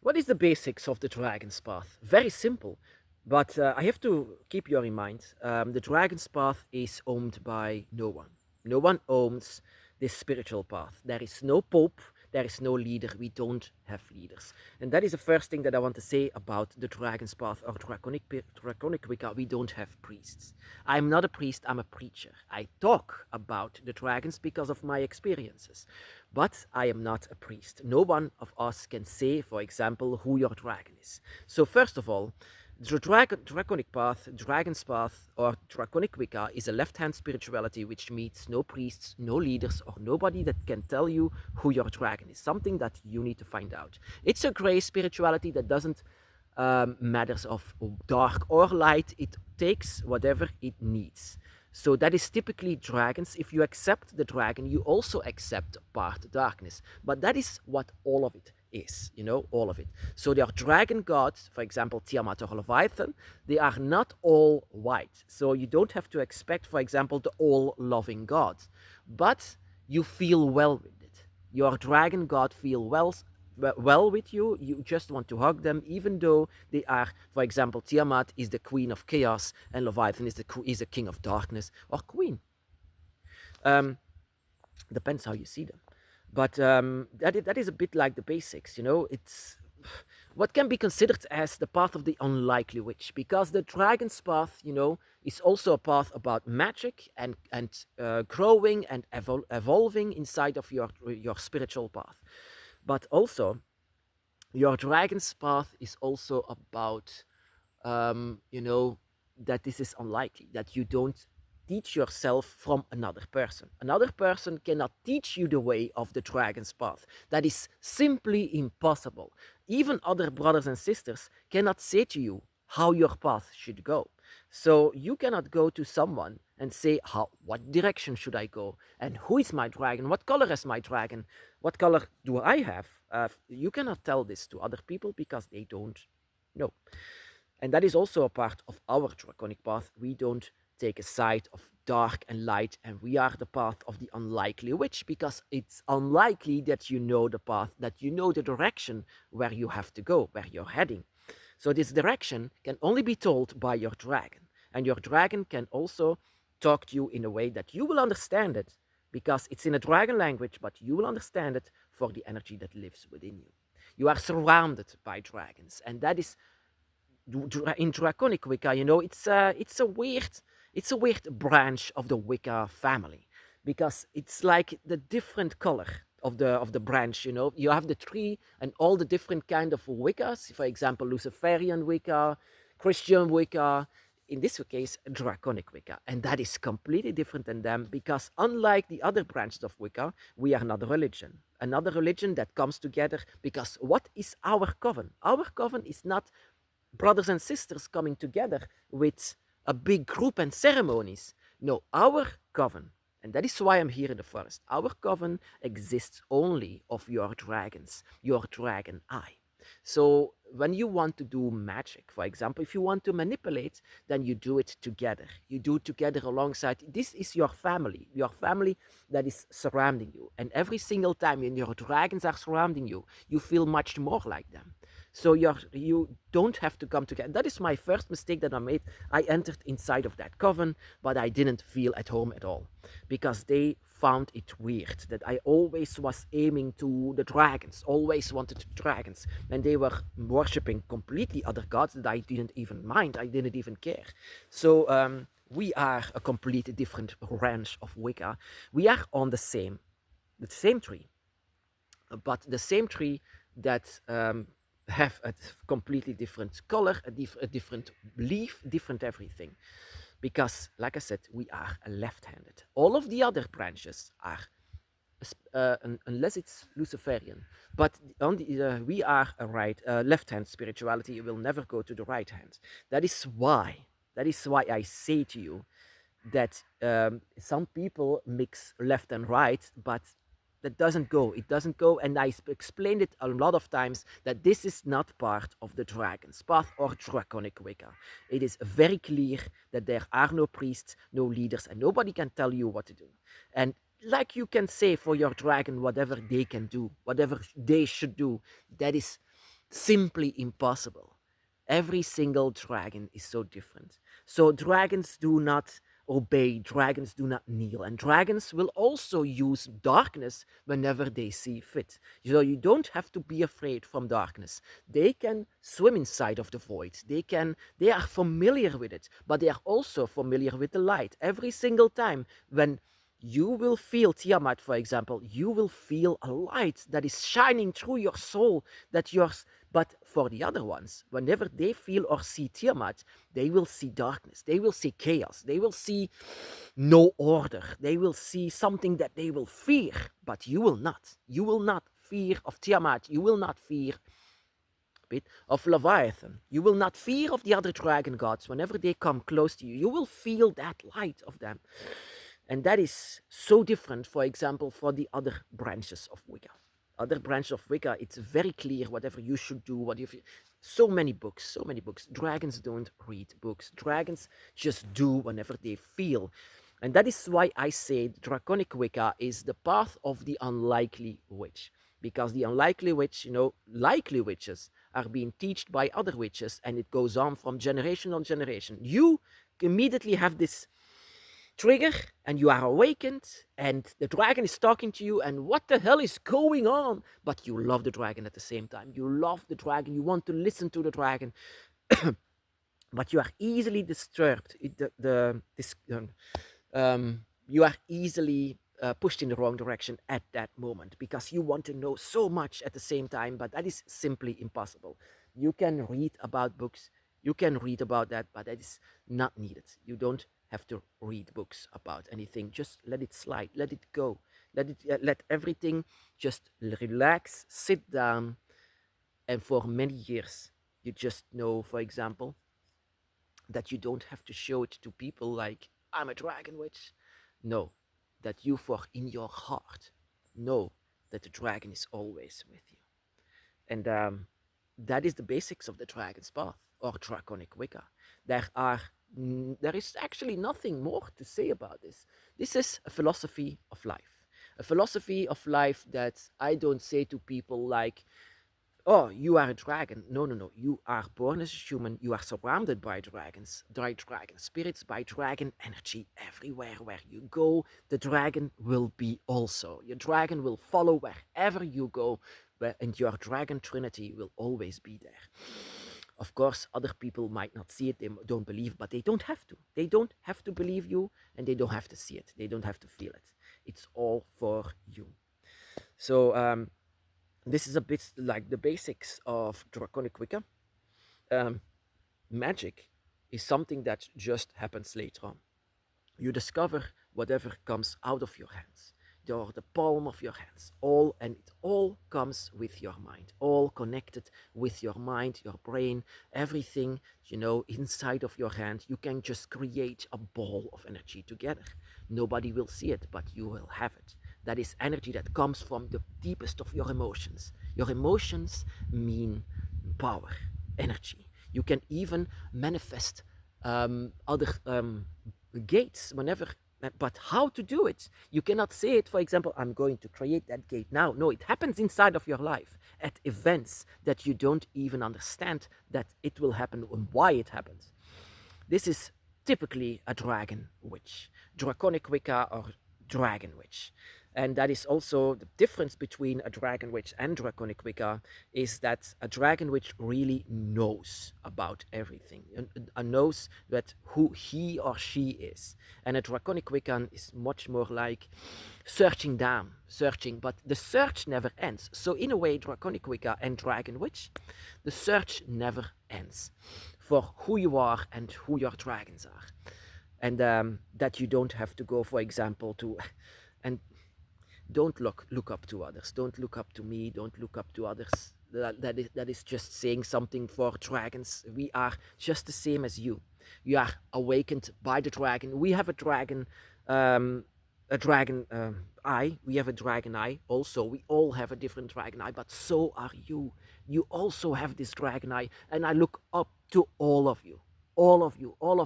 What is the basics of the dragon's path? Very simple, but I have to keep you in mind. The dragon's path is owned by no one. No one owns this spiritual path. There is no pope. There is no leader. We don't have leaders, and that is the first thing that I want to say about the dragon's path or draconic Wicca. We don't have priests. I'm not a priest. I'm a preacher. I talk about the dragons because of my experiences. But I am not a priest. No one of us can say, for example, who your dragon is. So first of all, the draconic path, dragon's path, or draconic Wicca is a left-hand spirituality which meets no priests, no leaders, or nobody that can tell you who your dragon is. Something that you need to find out. It's a gray spirituality that doesn't matters of dark or light. It takes whatever it needs. So that is typically dragons. If you accept the dragon, you also accept part darkness. But that is what all of it is, all of it. So there are dragon gods, for example, Tiamat or Leviathan. They are not all white. So you don't have to expect, for example, the all-loving god. But you feel well with it. Your dragon god feel well with you. You just want to hug them, even though they are, for example, Tiamat is the queen of chaos and Leviathan is the king of darkness or queen. Depends how you see them. But that is a bit like the basics, it's what can be considered as the path of the unlikely witch, because the dragon's path, is also a path about magic and growing and evolving inside of your spiritual path. But also, your dragon's path is also about, that this is unlikely, that you don't teach yourself from another person. Another person cannot teach you the way of the dragon's path. That is simply impossible. Even other brothers and sisters cannot say to you how your path should go. So you cannot go to someone and say, what direction should I go? And who is my dragon? What color is my dragon? What color do I have? You cannot tell this to other people because they don't know. And that is also a part of our draconic path. We don't take a side of dark and light, and we are the path of the unlikely witch, because it's unlikely that you know the path, that you know the direction where you have to go, where you're heading. So this direction can only be told by your dragon, and your dragon can also talk to you in a way that you will understand it, because it's in a dragon language, but you will understand it for the energy that lives within you. You are surrounded by dragons, and that is in Draconic Wicca. It's a weird branch of the Wicca family, because it's like the different color of the branch. You have the tree and all the different kind of Wiccas. For example, Luciferian Wicca, Christian Wicca. In this case, Draconic Wicca, and that is completely different than them, because unlike the other branches of Wicca, we are not a religion. Another religion that comes together, because what is our coven? Our coven is not brothers and sisters coming together with a big group and ceremonies. No, our coven, and that is why I'm here in the forest, our coven exists only of your dragons, your dragon eye. So when you want to do magic, for example, if you want to manipulate, then you do it together. You do it together alongside. This is your family that is surrounding you. And every single time when your dragons are surrounding you, you feel much more like them. So you don't have to come together. That is my first mistake that I made. I entered inside of that coven, but I didn't feel at home at all, because they found it weird that I always was aiming to the dragons, always wanted dragons, and they were worshipping completely other gods that I didn't even mind. I didn't even care. So we are a completely different branch of Wicca. We are on the same tree, but the same tree that have a completely different color, a different leaf, different everything. Because, like I said, we are left-handed. All of the other branches are, unless it's Luciferian, but we are a left-hand spirituality. It will never go to the right hand. That is why I say to you that some people mix left and right, but that doesn't go. It doesn't go, and I explained it a lot of times that this is not part of the dragon's path or draconic Wicca. It is very clear that there are no priests, no leaders, and nobody can tell you what to do. And like you can say for your dragon, whatever they can do, whatever they should do, that is simply impossible. Every single dragon is so different. So dragons do not obey, dragons do not kneel, and dragons will also use darkness whenever they see fit. So you don't have to be afraid from darkness. They can swim inside of the void. They are familiar with it, but they are also familiar with the light. Every single time when you will feel Tiamat, for example, you will feel a light that is shining through your soul, that yours. But for the other ones, whenever they feel or see Tiamat, they will see darkness, they will see chaos, they will see no order, they will see something that they will fear, but you will not. You will not fear of Tiamat, you will not fear bit of Leviathan. You will not fear of the other dragon gods. Whenever they come close to you, you will feel that light of them. And that is so different, for example, for the other branches of Wicca. Other branches of Wicca, it's very clear whatever you should do, what if you, so many books, so many books. Dragons don't read books. Dragons just do whenever they feel. And that is why I say Draconic Wicca is the path of the unlikely witch. Because the unlikely witch, likely witches are being taught by other witches, and it goes on from generation on generation. You immediately have this trigger and you are awakened and the dragon is talking to you and what the hell is going on, but you love the dragon at the same time. You love the dragon, you want to listen to the dragon. But you are easily disturbed. You are easily pushed in the wrong direction at that moment because you want to know so much at the same time, but that is simply impossible. You can read about books, you can read about that, but that is not needed. You don't have to read books about anything. Just let it slide, let it go, let everything just relax, sit down, and for many years you just know, for example, that you don't have to show it to people like I'm a dragon witch. No, that you for in your heart know that the dragon is always with you. And that is the basics of the dragon's path or Draconic Wicca. There is actually nothing more to say about this. This is a philosophy of life. A philosophy of life that I don't say to people like, oh, you are a dragon. No, no, no. You are born as a human. You are surrounded by dragons, by dragon spirits, by dragon energy everywhere where you go. The dragon will be also. Your dragon will follow wherever you go, and your dragon trinity will always be there. Of course, other people might not see it, they don't believe, but they don't have to. They don't have to believe you, and they don't have to see it. They don't have to feel it. It's all for you. So, this is a bit like the basics of Draconic Wicca. Magic is something that just happens later on. You discover whatever comes out of your hands, or the palm of your hands, and it all comes with your mind, all connected with your mind, your brain, everything, inside of your hand. You can just create a ball of energy together. Nobody will see it, but you will have it. That is energy that comes from the deepest of your emotions. Your emotions mean power, energy. You can even manifest other gates whenever, but how to do it? You cannot say it, for example, I'm going to create that gate now. No, it happens inside of your life at events that you don't even understand that it will happen and why it happens. This is typically a dragon witch, Draconic Wicca or dragon witch. And that is also the difference between a dragon witch and Draconic Wicca, is that a dragon witch really knows about everything, and knows that who he or she is. And a Draconic Wiccan is much more like searching, but the search never ends. So in a way, Draconic Wicca and dragon witch, the search never ends for who you are and who your dragons are. And that you don't have to go, for example, to... and don't look up to others. Don't look up to me. Don't look up to others. That is just saying something for dragons. We are just the same as you. You are awakened by the dragon. We have a dragon eye. We have a dragon eye. Also, we all have a different dragon eye, but so are you. You also have this dragon eye, and I look up to all of you, all of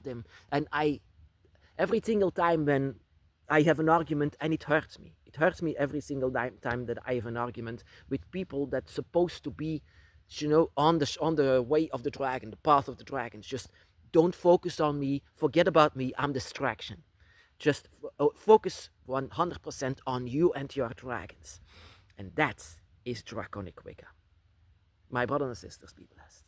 them. And every single time when I have an argument, and it hurts me. It hurts me every single time that I have an argument with people that's supposed to be on the way of the dragon, the path of the dragons. Just don't focus on me. Forget about me. I'm distraction. Just focus 100% on you and your dragons. And that is Draconic Wicca. My brothers and sisters, be blessed.